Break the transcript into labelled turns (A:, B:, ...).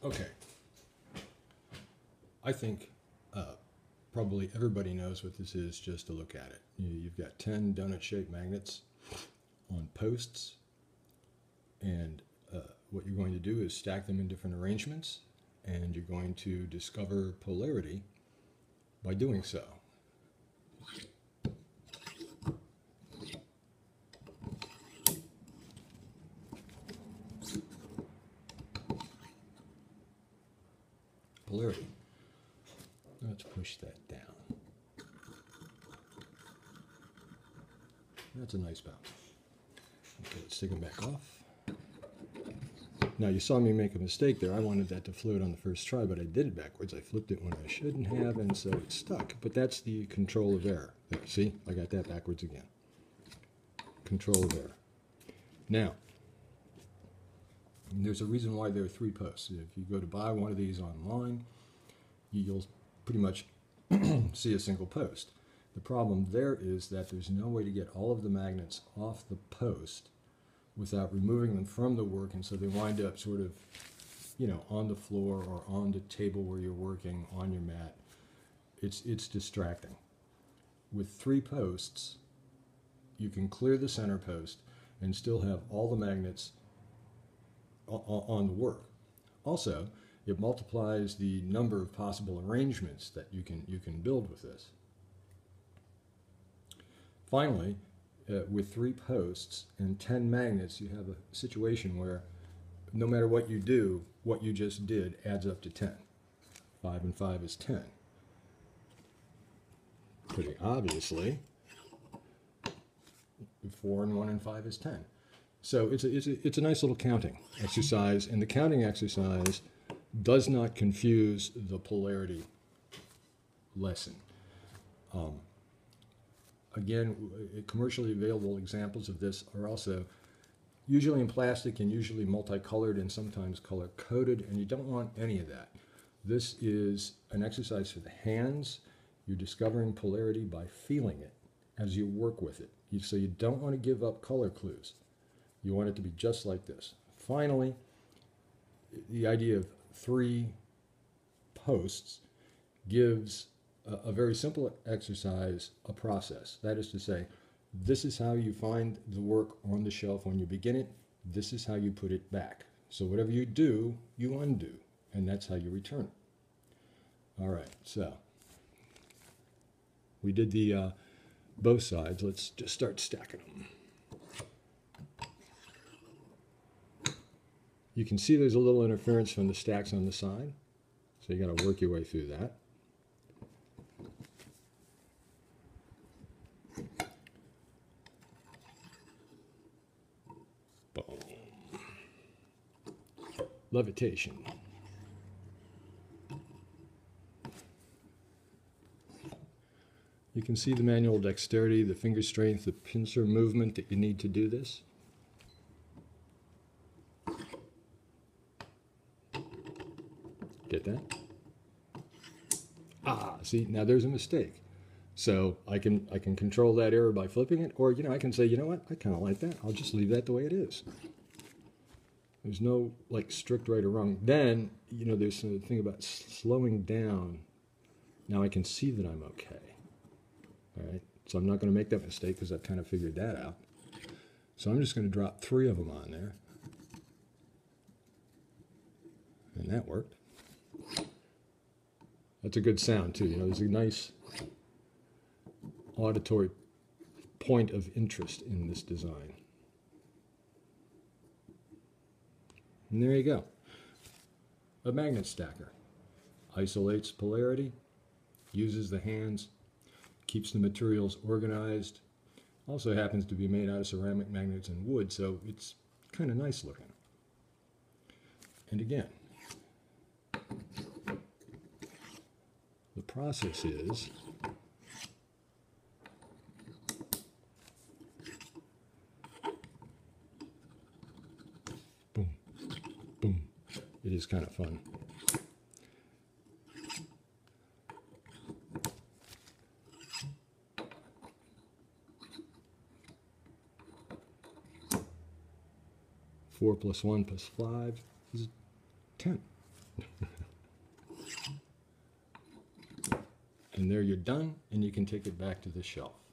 A: Okay. I think probably everybody knows what this is just to look at it. You've got 10 donut-shaped magnets on posts, and what you're going to do is stack them in different arrangements, and you're going to discover polarity by doing so. Polarity. Let's push that down. That's a nice bounce. Okay, let's take them back off. Now you saw me make a mistake there. I wanted that to float on the first try, but I did it backwards. I flipped it when I shouldn't have, and so it stuck. But that's the control of error. There, see, I got that backwards again. Control of error. Now, there's a reason why there are 3 posts. If you go to buy one of these online, you'll pretty much see a single post. The problem there is that there's no way to get all of the magnets off the post without removing them from the work, and so they wind up sort of, you know, on the floor or on the table where you're working, on your mat. It's distracting. With 3 posts, you can clear the center post and still have all the magnets on the work. Also, it multiplies the number of possible arrangements that you can build with this. Finally, with 3 posts and 10 magnets, you have a situation where no matter what you do, what you just did adds up to 10. 5 and 5 is 10. Pretty obviously, 4 and 1 and 5 is 10. So it's a nice little counting exercise, and the counting exercise does not confuse the polarity lesson. Again, commercially available examples of this are also usually in plastic and usually multicolored and sometimes color-coded, and you don't want any of that. This is an exercise for the hands. You're discovering polarity by feeling it as you work with it. So you don't want to give up color clues. You want it to be just like this. Finally, the idea of 3 posts gives a very simple exercise a process. That is to say, this is how you find the work on the shelf when you begin it. This is how you put it back. So whatever you do, you undo, and that's how you return it. All right, so we did the both sides. Let's just start stacking them. You can see there's a little interference from the stacks on the side, so you got to work your way through that. Boom. Levitation. You can see the manual dexterity, the finger strength, the pincer movement that you need to do this. Get that? Ah, see, now there's a mistake. So I can control that error by flipping it, or I can say, you know what, I kind of like that. I'll just leave that the way it is. There's no like strict right or wrong. Then there's a thing about slowing down. Now I can see that I'm okay. All right, so I'm not going to make that mistake because I've kind of figured that out. So I'm just going to drop 3 of them on there, and that worked. That's a good sound too. There's a nice auditory point of interest in this design. And there you go. A magnet stacker. Isolates polarity, uses the hands, keeps the materials organized. Also happens to be made out of ceramic magnets and wood, so it's kind of nice looking. And again, the process is boom, boom. It is kind of fun. Four plus 1 plus 5 is 10. And there you're done, and you can take it back to the shelf.